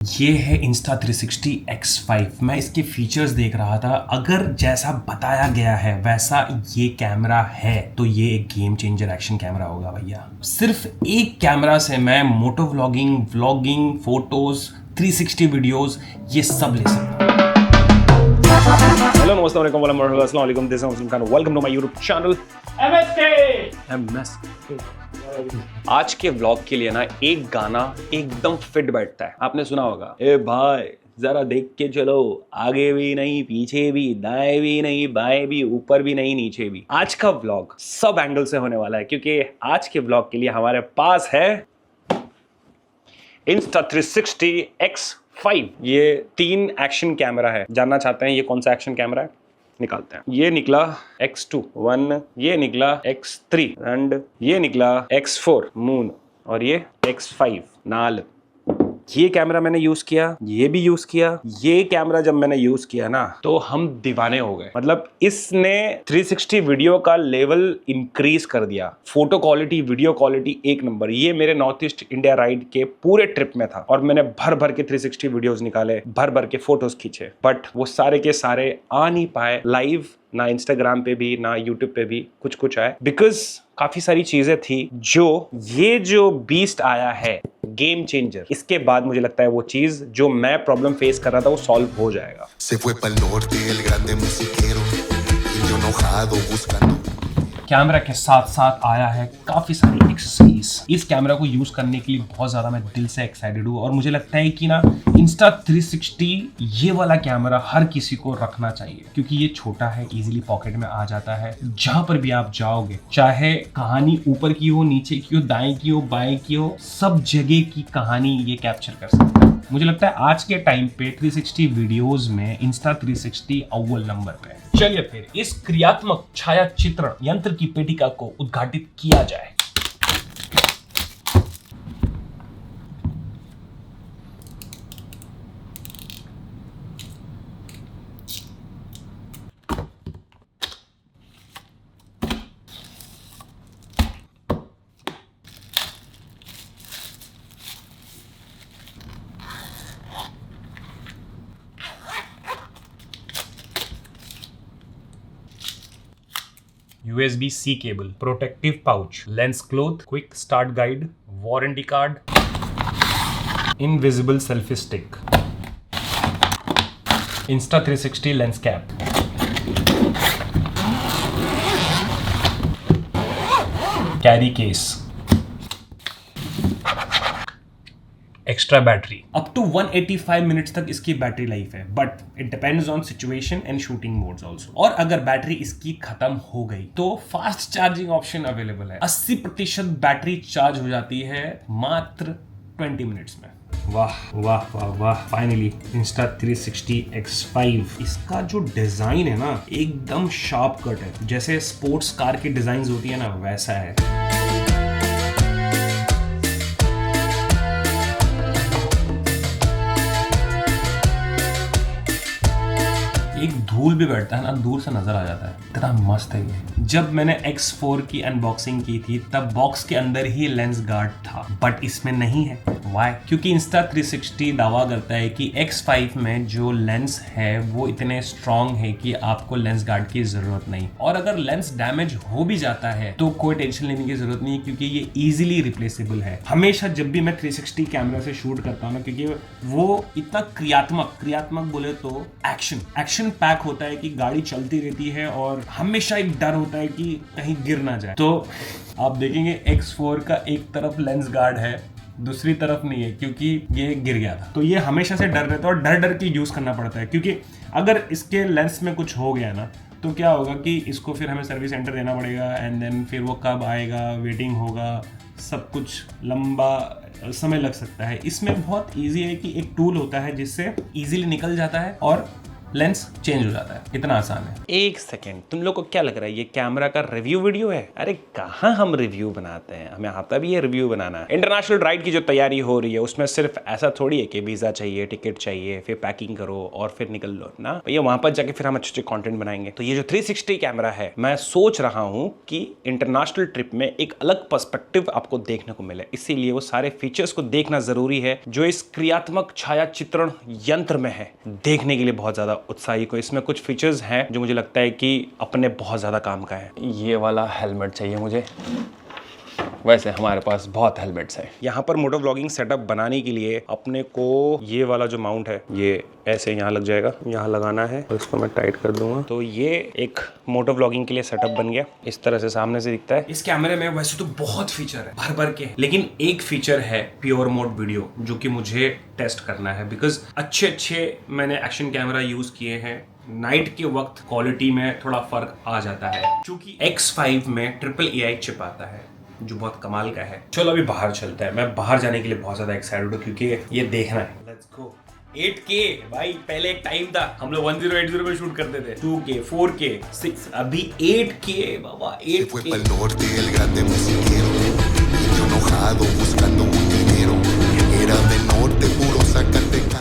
ये है Insta360 X5। मैं इसके फीचर्स देख रहा था। अगर जैसा बताया गया है वैसा ये कैमरा है तो ये एक गेम चेंजर एक्शन कैमरा होगा भैया। सिर्फ एक कैमरा से मैं मोटो व्लॉगिंग, फोटोज, 360 वीडियोस ये सब ले सकता हूँ। हेलो नमस्ते अस्सलाम वालेकुम, this is Muslim Khan, welcome to my YouTube channel MSK। आज के व्लॉग के लिए ना एक गाना एकदम फिट बैठता है। आपने सुना होगा, ए भाई जरा देख के चलो, आगे भी नहीं पीछे भी, दाएं भी नहीं बाएं भी, ऊपर भी नहीं नीचे भी। आज का व्लॉग सब एंगल से होने वाला है क्योंकि आज के व्लॉग के लिए हमारे पास है Insta360 X5। ये 3 एक्शन कैमरा है। जानना चाहते हैं ये कौन सा एक्शन कैमरा है? निकालते हैं। ये निकला X2 1, ये निकला X3 एंड ये निकला X4 मून, और ये X5 नाल। ये कैमरा मैंने यूज किया, ये भी यूज किया। ये कैमरा जब मैंने यूज किया ना तो हम दीवाने हो गए। मतलब इसने 360 वीडियो का लेवल इंक्रीज कर दिया। फोटो क्वालिटी, वीडियो क्वालिटी एक नंबर। ये मेरे नॉर्थ ईस्ट इंडिया राइड के पूरे ट्रिप में था और मैंने भर भर के 360 वीडियोस निकाले, भर भर के फोटोज खींचे, बट वो सारे के सारे आ नहीं पाए लाइव, ना इंस्टाग्राम पे भी ना यूट्यूब पे भी कुछ आए, बिकॉज काफी सारी चीजें थी। ये जो बीस्ट आया है गेम चेंजर, इसके बाद मुझे लगता है वो चीज जो मैं प्रॉब्लम फेस कर रहा था वो सॉल्व हो जाएगा। कैमरा के साथ साथ आया है काफी सारी एक्सेसरीज। इस कैमरा को यूज करने के लिए बहुत ज्यादा मैं दिल से एक्साइटेड हूँ और मुझे लगता है कि ना Insta360 ये वाला कैमरा हर किसी को रखना चाहिए क्योंकि ये छोटा है, इजीली पॉकेट में आ जाता है। जहां पर भी आप जाओगे, चाहे कहानी ऊपर की हो, नीचे की हो, दाएं की हो, बाएं की हो, सब जगह की कहानी ये कैप्चर कर सकता है। मुझे लगता है आज के टाइम पे 360 वीडियोस में Insta360 अव्वल नंबर पे है। चलिए फिर इस क्रियात्मक छाया चित्रण यंत्र की पेटिका को उद्घाटित किया जाए। USB-C cable, protective pouch, lens cloth, quick start guide, warranty card, invisible selfie stick, Insta360 lens cap, carry case, extra battery. Up to 185 minutes तक इसकी बैटरी लाइफ है, but it depends on situation and shooting modes also. और अगर battery इसकी खत्म हो गई तो फास्ट चार्जिंग ऑप्शन अवेलेबल है। 80% बैटरी चार्ज हो जाती है मात्र 20 मिनट्स में। वाह वाह वाह वाह, फाइनली Insta360 X5। इसका जो डिजाइन है ना एकदम शार्प कट है, जैसे स्पोर्ट्स कार की डिजाइन होती है ना वैसा है। एक धूल भी बैठता है ना, दूर से नजर आ जाता है, इतना मस्त है ये। जब मैंने X4 की अनबॉक्सिंग की थी तब बॉक्स के अंदर ही लेंस गार्ड था, बट इसमें नहीं है। वाई? क्योंकि Insta360 दावा करता है कि X5 में जो लेंस है वो इतने स्ट्रॉन्ग है कि आपको लेंस गार्ड की जरूरत नहीं, और अगर लेंस डैमेज हो भी जाता है तो कोई टेंशन लेने की जरूरत नहीं है क्योंकि ये इजीली रिप्लेसेबल है। हमेशा जब भी मैं 360 कैमरा से शूट करता हूँ ना, क्योंकि वो इतना क्रियात्मक बोले तो एक्शन पैक होता है कि गाड़ी चलती रहती है और हमेशा एक डर होता है कि कहीं गिर ना जाए। तो आप देखेंगे X4 का एक तरफ लेंस गार्ड है, दूसरी तरफ नहीं है क्योंकि ये गिर गया था। तो ये हमेशा से डर रहता है और डर के यूज करना पड़ता है, क्योंकि अगर इसके लेंस में कुछ हो गया ना तो क्या होगा कि इसको फिर हमें सर्विस सेंटर देना पड़ेगा एंड देन फिर वो कब आएगा, वेटिंग होगा, सब कुछ लंबा समय लग सकता है। इसमें बहुत ईजी है कि एक टूल होता है जिससे ईजिली निकल जाता है और लेंस चेंज हो जाता है, इतना आसान है। एक सेकेंड, तुम लोग को क्या लग रहा है ये कैमरा का रिव्यू वीडियो है? अरे कहाँ हम रिव्यू बनाते हैं, हमें आता भी है रिव्यू बनाना। इंटरनेशनल राइड की जो तैयारी हो रही है उसमें सिर्फ ऐसा थोड़ी है कि वीजा चाहिए, टिकट चाहिए, फिर पैकिंग करो और फिर निकल लो ना भैया, वहां पर जाके फिर हम अच्छे कंटेंट बनाएंगे। तो ये जो 360 कैमरा है, मैं सोच रहा हूं कि इंटरनेशनल ट्रिप में एक अलग पर्सपेक्टिव आपको देखने को मिले, इसीलिए वो सारे फीचर्स को देखना जरूरी है जो इस क्रियात्मक छाया चित्रण यंत्र में है। देखने के लिए बहुत ज्यादा उत्साही को इसमें कुछ फीचर्स हैं जो मुझे लगता है कि अपने बहुत ज्यादा काम का है। ये वाला हेलमेट चाहिए मुझे, वैसे हमारे पास बहुत हेलमेट्स हैं। यहाँ पर मोटो व्लॉगिंग सेटअप बनाने के लिए अपने को ये वाला जो माउंट है ये ऐसे यहाँ लग जाएगा, यहाँ लगाना है और इसको मैं टाइट कर दूंगा। तो ये एक मोटो व्लॉगिंग के लिए सेटअप बन गया, इस तरह से सामने से दिखता है। इस कैमरे में वैसे तो बहुत फीचर है भर भर के, लेकिन एक फीचर है प्योर मोड वीडियो जो कि मुझे टेस्ट करना है, बिकॉज अच्छे मैंने एक्शन कैमरा यूज किए हैं, नाइट के वक्त क्वालिटी में थोड़ा फर्क आ जाता है। क्योंकि X5 में ट्रिपल AI चिप आता है जो बहुत कमाल का है। चलो अभी बाहर चलते हैं, मैं बाहर जाने के लिए बहुत ज्यादा एक्साइटेड हूँ क्योंकि ये देखना है। Let's go. 8K भाई, पहले एक टाइम था हम लोग 1080 में शूट करते थे, 2K 4K 6, अभी 8K बाबा, 8K।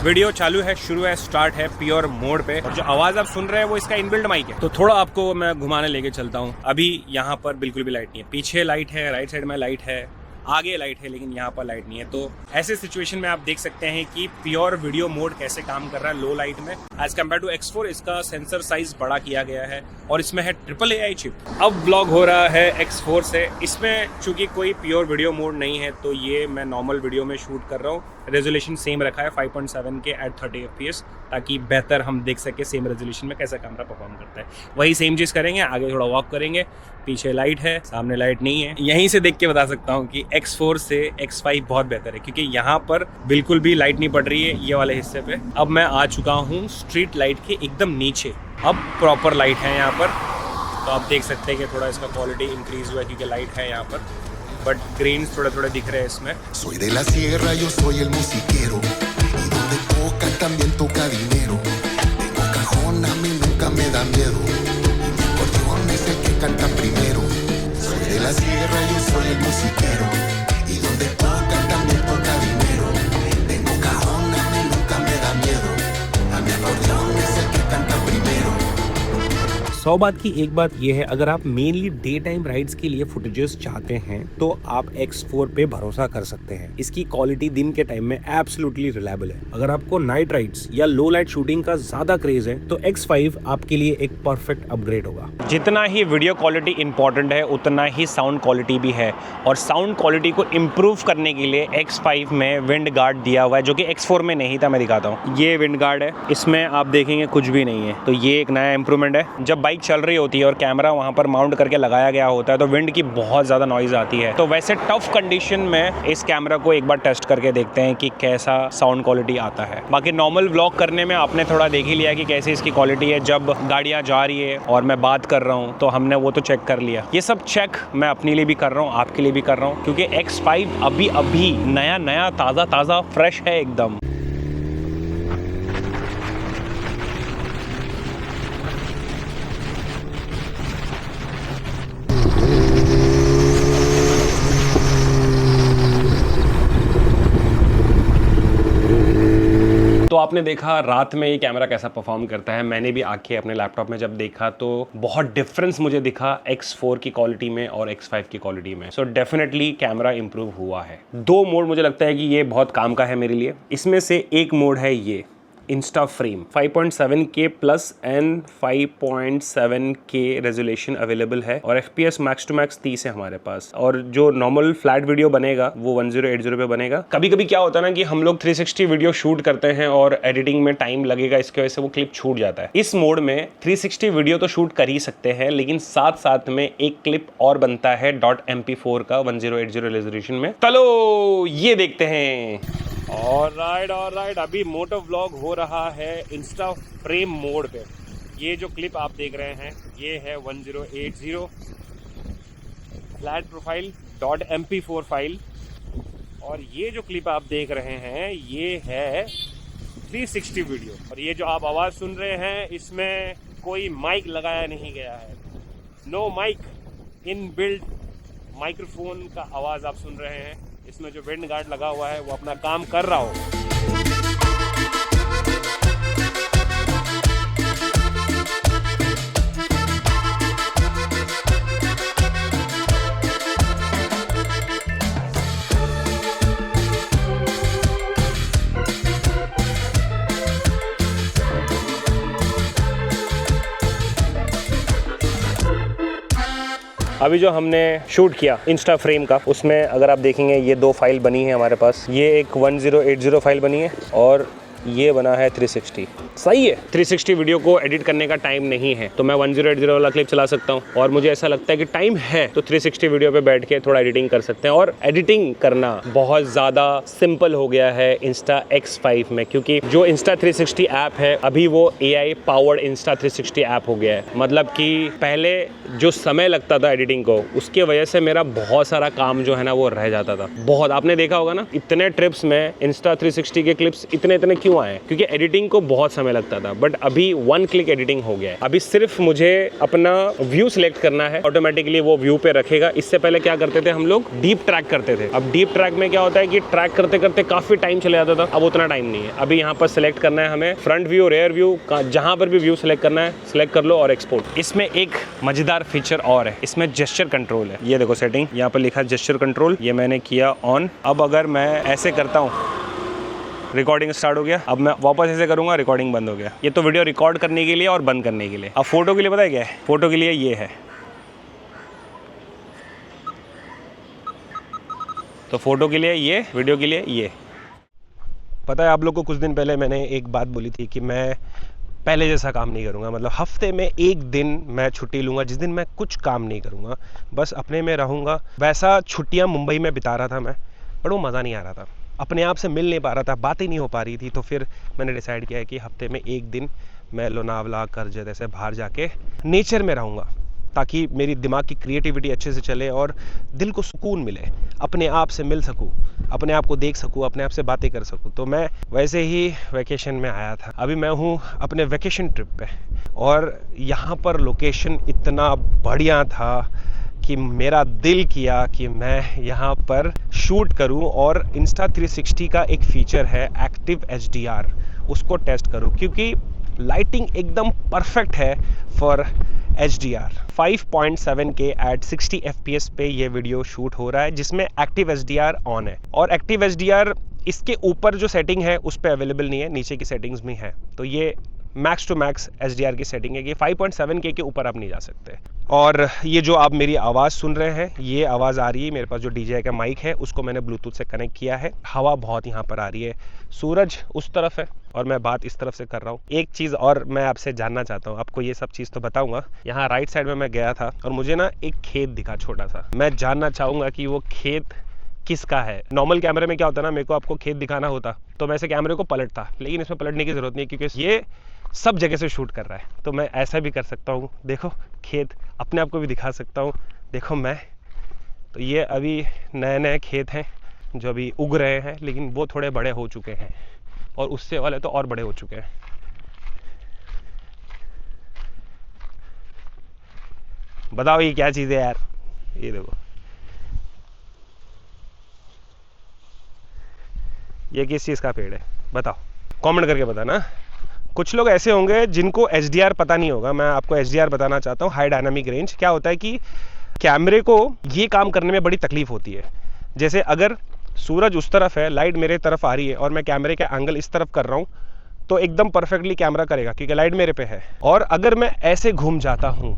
वीडियो चालू है, शुरू है, स्टार्ट है प्योर मोड पे, और जो आवाज आप सुन रहे हैं वो इसका इनबिल्ट माइक है। तो थोड़ा आपको मैं घुमाने लेके चलता हूँ। अभी यहाँ पर बिल्कुल भी लाइट नहीं है, पीछे लाइट है, राइट साइड में लाइट है, आगे लाइट है, लेकिन यहाँ पर लाइट नहीं है। तो ऐसे सिचुएशन में आप देख सकते हैं कि प्योर वीडियो मोड कैसे काम कर रहा है लो लाइट में। एज कम्पेयर टू X4 इसका सेंसर साइज बड़ा किया गया है और इसमें है ट्रिपल AI चिप। अब ब्लॉग हो रहा है X4 से। इसमें चूंकि कोई प्योर वीडियो मोड नहीं है तो ये मैं नॉर्मल वीडियो में शूट कर रहा हूँ। रेजोल्यूशन सेम रखा है 5.7 के एट 30 FPS, ताकि बेहतर हम देख सके सेम रेजोल्यूशन में कैसा कैमरा परफॉर्म करता है। वही सेम चीज़ करेंगे, आगे थोड़ा वॉक करेंगे, पीछे लाइट है, सामने लाइट नहीं है। यहीं से देख के बता सकता हूँ कि X4 से X5 बहुत बेहतर है, क्योंकि यहाँ पर बिल्कुल भी लाइट नहीं पड़ रही है ये वाले हिस्से पे। अब मैं आ चुका हूँ स्ट्रीट लाइट के एकदम नीचे, अब प्रॉपर लाइट है यहाँ पर। तो आप देख सकते हैं कि थोड़ा इसका क्वालिटी इंक्रीज हुआ है क्योंकि लाइट है यहाँ पर, बट ग्रेन्स थोड़े थोड़े दिख रहे हैं इसमें। Soy de la sierra, yo soy el musiquero, y donde toca también toca dinero. Tengo cajón, a mí nunca me da miedo, mi acordeón es el que canta primero. Soy de la sierra, yo soy el musiquero, y donde toca también toca dinero. Tengo cajón, a mí nunca me da miedo, a mi acordeón es el que canta primero. 100 बात की एक बात यह है, अगर आप mainly day time rides के लिए फुटेजेस चाहते हैं तो आप X4 पे भरोसा कर सकते हैं। इसकी क्वालिटी दिन के टाइम में एब्सोल्युटली रिलायबल है। अगर आपको नाइट राइड्स या लो लाइट शूटिंग का ज्यादा क्रेज है तो X5 आपके लिए एक परफेक्ट अपग्रेड होगा। जितना ही वीडियो क्वालिटी इंपॉर्टेंट है उतना ही साउंड क्वालिटी भी है, और साउंड क्वालिटी को इम्प्रूव करने के लिए X5 में विंड गार्ड दिया हुआ है जो कि X4 में नहीं था। मैं दिखाता हूँ, ये विंड गार्ड है, इसमें आप देखेंगे कुछ भी नहीं है। तो ये एक नया इंप्रूवमेंट है। जब बाइक चल रही होती है और कैमरा वहां पर माउंट करके लगाया गया होता है तो विंड की बहुत ज़्यादा नॉइज आती है। तो वैसे टफ कंडीशन में इस कैमरा को एक बार टेस्ट करके देखते हैं कि कैसा साउंड क्वालिटी आता है। बाकी नॉर्मल व्लॉग करने में आपने थोड़ा देख ही लिया कि कैसी इसकी क्वालिटी है। जब गाड़ियाँ जा रही है और मैं बात कर रहा हूँ तो हमने वो तो चेक कर लिया। ये सब चेक मैं अपने लिए भी कर रहा हूँ, आपके लिए भी कर रहा हूँ, क्योंकि X5 अभी नया ताज़ा फ्रेश है एकदम। तो आपने देखा रात में ये कैमरा कैसा परफॉर्म करता है। मैंने भी आके अपने लैपटॉप में जब देखा तो बहुत डिफरेंस मुझे दिखा X4 की क्वालिटी में और X5 की क्वालिटी में। सो डेफिनेटली कैमरा इंप्रूव हुआ है। 2 मोड मुझे लगता है कि ये बहुत काम का है मेरे लिए। इसमें से एक मोड है ये Insta frame, 5.7K plus and 5.7K resolution available है, और FPS मैक्स टू मैक्स 30 है हमारे पास। और जो नॉर्मल फ्लैट वीडियो बनेगा वो 1080 पे बनेगा। कभी कभी क्या होता है ना कि हम लोग 360 वीडियो शूट करते हैं और एडिटिंग में टाइम लगेगा, इसकी वजह से वो क्लिप छूट जाता है। इस मोड में 360 वीडियो तो शूट कर ही सकते हैं, लेकिन साथ में एक क्लिप और बनता है .mp4 का 1080 रेजोल्यूशन में। चलो ये देखते हैं। ऑलराइट, अभी मोटो व्लॉग हो रहा है इंस्टा फ्रेम मोड पे। ये जो क्लिप आप देख रहे हैं ये है 1080 फ्लैट प्रोफाइल .mp4 फाइल, और ये जो क्लिप आप देख रहे हैं ये है 360 वीडियो। और ये जो आप आवाज़ सुन रहे हैं इसमें कोई माइक लगाया नहीं गया है, no mic, in build microphone का आवाज़ आप सुन रहे हैं। इसमें जो विंड गार्ड लगा हुआ है वो अपना काम कर रहा हो। अभी जो हमने शूट किया इंस्टा फ्रेम का, उसमें अगर आप देखेंगे ये 2 फाइल बनी है हमारे पास। ये एक 1080 फाइल बनी है और ये बना है 360। सही है, 360 वीडियो को एडिट करने का टाइम नहीं है तो मैं 1080 वाला क्लिप चला सकता हूँ, और मुझे ऐसा लगता है कि टाइम है तो 360 वीडियो पे बैठ के थोड़ा एडिटिंग कर सकते हैं। और एडिटिंग करना बहुत ज़्यादा सिंपल हो गया है इंस्टा X5 में, क्योंकि जो इंस्टा 360 ऐप है अभी वो AI पावर्ड इंस्टा 360 ऐप हो गया है। मतलब कि पहले जो समय लगता था एडिटिंग को, उसके वजह से मेरा बहुत सारा काम जो है ना वो रह जाता था। बहुत, आपने देखा होगा ना, इतने ट्रिप्स में इंस्टा 360 के क्लिप्स इतने क्यों आए, क्योंकि एडिटिंग को बहुत समय लगता था। बट अभी 1 क्लिक एडिटिंग हो गया है। अभी सिर्फ मुझे अपना व्यू सिलेक्ट करना है, ऑटोमेटिकली वो व्यू पे रखेगा। इससे पहले क्या करते थे हम लोग, डीप ट्रैक करते थे। अब डीप ट्रैक में क्या होता है कि ट्रैक करते करते काफी टाइम चले जाता था, अब उतना टाइम नहीं है। अभी यहाँ पर सिलेक्ट करना है हमें, फ्रंट व्यू, रेयर व्यू, जहां पर भी व्यू सिलेक्ट करना है सिलेक्ट कर लो और एक्सपोर्ट। इसमें एक मजेदार फीचर और है, इसमें जेस्चर कंट्रोल है। ये देखो सेटिंग, यहाँ पर लिखा है जेस्चर कंट्रोल, ये मैंने किया ऑन। अब अगर मैं ऐसे करता हूँ, रिकॉर्डिंग स्टार्ट हो गया। अब मैं वापस ऐसे करूंगा, रिकॉर्डिंग बंद हो गया। ये तो वीडियो रिकॉर्ड करने के लिए और बंद करने के लिए। अब फोटो के लिए पता है क्या है, फोटो के लिए ये है, तो फोटो के लिए ये, वीडियो के लिए ये। पता है आप लोग को, कुछ दिन पहले मैंने एक बात बोली थी कि मैं पहले जैसा काम नहीं करूंगा। मतलब हफ्ते में एक दिन मैं छुट्टी लूंगा, जिस दिन मैं कुछ काम नहीं करूंगा, बस अपने में रहूंगा। वैसा छुट्टियां मुंबई में बिता रहा था मैं, पर वो मज़ा नहीं आ रहा था, अपने आप से मिल नहीं पा रहा था, बातें नहीं हो पा रही थी। तो फिर मैंने डिसाइड किया है कि हफ्ते में एक दिन मैं लोनावला, कर्ज जैसे बाहर जाके नेचर में रहूँगा, ताकि मेरी दिमाग की क्रिएटिविटी अच्छे से चले और दिल को सुकून मिले, अपने आप से मिल सकूँ, अपने आप को देख सकूँ, अपने आप से बातें कर सकूँ। तो मैं वैसे ही वैकेशन में आया था। अभी मैं हूँ अपने वैकेशन ट्रिप पे, और यहाँ पर लोकेशन इतना बढ़िया था कि मेरा दिल किया कि मैं यहाँ पर शूट करूँ और इंस्टा 360 का एक फीचर है एक्टिव HDR, उसको टेस्ट करूँ, क्योंकि लाइटिंग एकदम परफेक्ट है for HDR। 5.7K eight 60 FPS पे ये वीडियो शूट हो रहा है, जिसमें एक्टिव HDR ऑन है। और एक्टिव HDR इसके ऊपर जो सेटिंग है उस पर अवेलेबल नहीं है, नीचे की सेटिंग्स में है। तो ये मैक्स टू मैक्स HDR की सेटिंग है कि 5.7K के ऊपर आप नहीं जा सकते। और ये जो आप मेरी आवाज़ सुन रहे हैं, ये आवाज़ आ रही है, मेरे पास जो DJI का माइक है उसको मैंने ब्लूटूथ से कनेक्ट किया है। हवा बहुत यहाँ पर आ रही है, सूरज उस तरफ है और मैं बात इस तरफ से कर रहा हूँ। एक चीज़ और मैं आपसे जानना चाहता हूँ, आपको ये सब चीज़ तो बताऊँगा। यहाँ राइट साइड में मैं गया था और मुझे ना एक खेत दिखा छोटा सा, मैं जानना चाहूँगा कि वो खेत किसका है। नॉर्मल कैमरे में क्या होता है ना, मेरे को आपको खेत दिखाना होता तो मैं ऐसे कैमरे को पलटता, लेकिन इसमें पलटने की ज़रूरत नहीं है क्योंकि ये सब जगह से शूट कर रहा है। तो मैं ऐसा भी कर सकता हूँ, देखो खेत अपने आप को भी दिखा सकता हूँ। देखो मैं, तो ये अभी नए नए खेत हैं जो अभी उग रहे हैं, लेकिन वो थोड़े बड़े हो चुके हैं और उससे वाले तो और बड़े हो चुके हैं। बताओ ये क्या चीज़ है यार, ये देखो, ये किस चीज़ का पेड़ है बताओ, कमेंट करके बताना। कुछ लोग ऐसे होंगे जिनको HDR पता नहीं होगा, मैं आपको HDR बताना चाहता हूँ, हाई डायनामिक रेंज। क्या होता है कि कैमरे को ये काम करने में बड़ी तकलीफ होती है। जैसे अगर सूरज उस तरफ है, लाइट मेरे तरफ आ रही है और मैं कैमरे का एंगल इस तरफ कर रहा हूँ, तो एकदम परफेक्टली कैमरा करेगा क्योंकि लाइट मेरे पे है। और अगर मैं ऐसे घूम जाता हूँ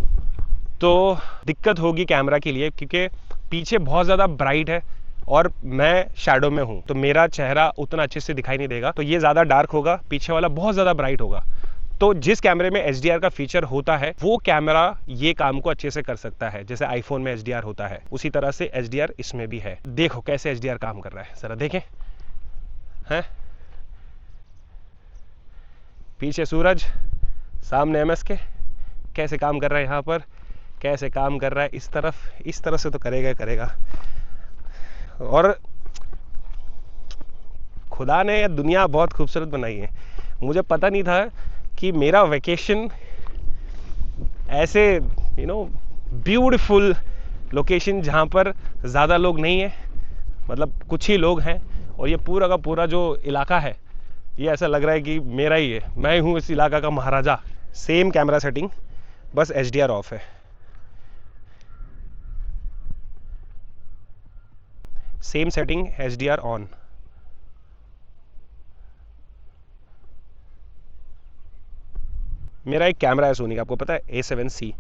तो दिक्कत होगी कैमरा के लिए, क्योंकि पीछे बहुत ज़्यादा ब्राइट है और मैं शैडो में हूँ, तो मेरा चेहरा उतना अच्छे से दिखाई नहीं देगा। तो ये ज़्यादा डार्क होगा, पीछे वाला बहुत ज़्यादा ब्राइट होगा। तो जिस कैमरे में HDR का फीचर होता है, वो कैमरा ये काम को अच्छे से कर सकता है। जैसे आईफोन में HDR होता है, उसी तरह से HDR इसमें भी है। देखो कैसे HDR काम कर रहा है, जरा देखें। हैं, पीछे सूरज, सामने MSK, कैसे काम कर रहा है यहाँ पर, कैसे काम कर रहा है इस तरफ से तो करेगा। और खुदा ने दुनिया बहुत खूबसूरत बनाई है। मुझे पता नहीं था कि मेरा वैकेशन ऐसे ब्यूटीफुल लोकेशन जहाँ पर ज़्यादा लोग नहीं है, मतलब कुछ ही लोग हैं, और ये पूरा का पूरा जो इलाका है ये ऐसा लग रहा है कि मेरा ही है, मैं हूँ इस इलाका का महाराजा। सेम कैमरा सेटिंग, बस HDR ऑफ है। Same setting, HDR on. मेरा एक कैमरा है सोनी का, आपको पता है, A7C,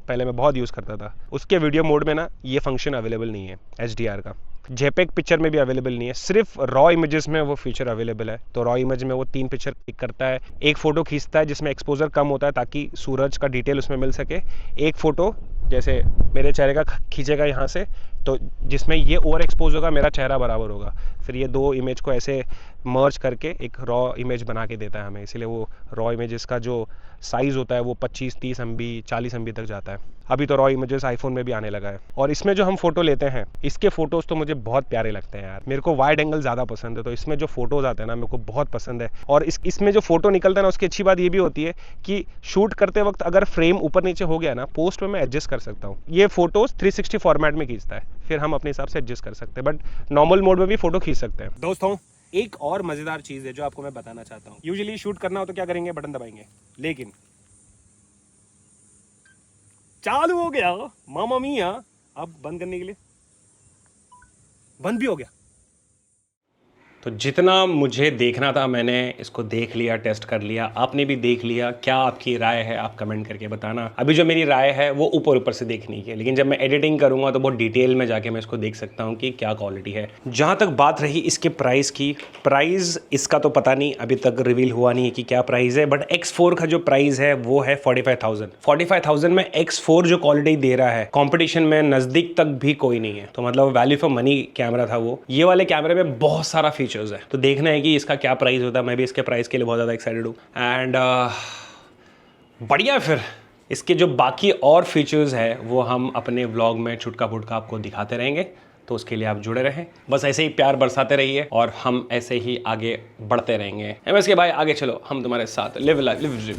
पहले मैं बहुत यूज़ करता था। उसके वीडियो मोड में ना ये फंक्शन अवेलेबल नहीं है HDR का। JPEG पिक्चर में भी अवेलेबल नहीं है, सिर्फ रॉ इमेजेस में वो फीचर अवेलेबल है। तो रॉ इमेज में वो 3 पिक्चर क्लिक करता है, एक फ़ोटो खींचता है जिसमें एक्सपोजर कम होता है ताकि सूरज का डिटेल उसमें मिल सके। एक फ़ोटो जैसे मेरे चेहरे का खींचेगा यहाँ से, तो जिसमें ये ओवर एक्सपोज होगा, मेरा चेहरा बराबर होगा। फिर ये 2 इमेज को ऐसे मर्ज करके एक रॉ इमेज बना के देता है हमें। इसीलिए वो रॉ इमेजेस का जो साइज़ होता है वो 25-30 MB 40 MB तक जाता है। अभी तो रॉ इमेजेस आईफोन में भी आने लगा है। और इसमें जो हम फोटो लेते हैं, इसके फोटोज़ तो मुझे बहुत प्यारे लगते हैं यार। मेरे को वाइड एंगल ज़्यादा पसंद है, तो इसमें जो फोटोज़ आते हैं ना मेरे को बहुत पसंद है। और इसमें जो फोटो निकलता है ना, उसकी अच्छी बात ये भी होती है कि शूट करते वक्त अगर फ्रेम ऊपर नीचे हो गया ना, पोस्ट में मैं एडजस्ट कर सकता हूँ। ये फोटोज़ 360 फॉर्मेट में खींचता है, फिर हम अपने हिसाब से एडजस्ट कर सकते हैं, बट नॉर्मल मोड में भी फोटो खींच सकते हैं। दोस्तों, एक और मज़ेदार चीज़ है जो आपको मैं बताना चाहता हूँ। यूजुअली शूट करना हो तो क्या करेंगे, बटन दबाएंगे, लेकिन चालू हो गया मामा मिया, अब बंद करने के लिए बंद भी हो गया। तो जितना मुझे देखना था मैंने इसको देख लिया, टेस्ट कर लिया, आपने भी देख लिया। क्या आपकी राय है आप कमेंट करके बताना। अभी जो मेरी राय है वो ऊपर ऊपर से देखने की है, लेकिन जब मैं एडिटिंग करूंगा तो बहुत डिटेल में जाके मैं इसको देख सकता हूं कि क्या क्वालिटी है। जहां तक बात रही इसके प्राइस की, प्राइस इसका तो पता नहीं, अभी तक रिवील हुआ नहीं है कि क्या प्राइस है, बट X4 का जो प्राइस है वो है 45,000 में X4 जो क्वालिटी दे रहा है, कॉम्पिटिशन में नजदीक तक भी कोई नहीं है। तो मतलब वैल्यू फॉर मनी कैमरा था वो। ये वाले कैमरे में बहुत सारा फीचर्स है, तो देखना है कि इसका क्या प्राइस होता है। मैं भी इसके प्राइस के लिए बहुत ज़्यादा एक्साइटेड हूँ। एंड बढ़िया, फिर इसके जो बाकी और फीचर्स है वो हम अपने व्लॉग में छुटका फुटका आपको दिखाते रहेंगे, तो उसके लिए आप जुड़े रहें। बस ऐसे ही प्यार बरसाते रहिए और हम ऐसे ही आगे बढ़ते रहेंगे। MSK भाई आगे चलो, हम तुम्हारे साथ लिव लाइफ लिव ड्रीम।